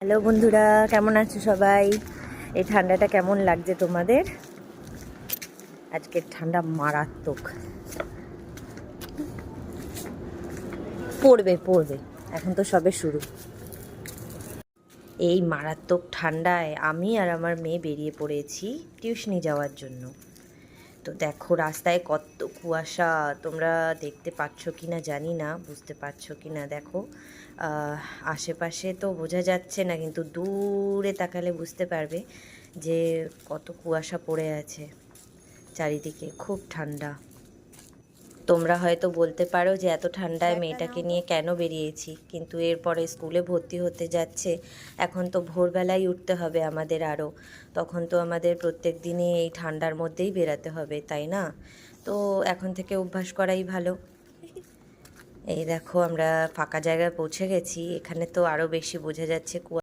Hello বন্ধুরা, কেমন আছো সবাই? এই ঠান্ডাটা কেমন লাগছে তোমাদের? আজকের ঠান্ডা মারাত্মক। পড়বে পড়বে, এখন তো সবে শুরু। এই মারাত্মক ঠান্ডায় আমি আর আমার মেয়ে বেরিয়ে পড়েছি টিউশনি যাওয়ার জন্য। তো দেখো রাস্তায় কত কুয়াশা, তোমরা দেখতে পাচ্ছ কি না জানি না, বুঝতে পারছো কি না দেখো। আশেপাশে তো বোঝা যাচ্ছে না, কিন্তু দূরে তাকালে বুঝতে পারবে যে কত কুয়াশা পড়ে আছে চারিদিকে। খুব ঠান্ডা। তোমরা হয়তো বলতে পারো যে এত ঠান্ডায় মেয়েটাকে নিয়ে কেন বেরিয়েছি, কিন্তু এরপরে স্কুলে ভর্তি হতে যাচ্ছে। এখন তো ভোরবেলায় উঠতে হবে আমাদের আরও, তখন তো আমাদের প্রত্যেক দিনই এই ঠান্ডার মধ্যেই বেরাতে হবে, তাই না? তো এখন থেকে অভ্যাস করাই ভালো। এই দেখো আমরা ফাঁকা জায়গায় পৌঁছে গেছি, এখানে তো আরও বেশি বোঝা যাচ্ছে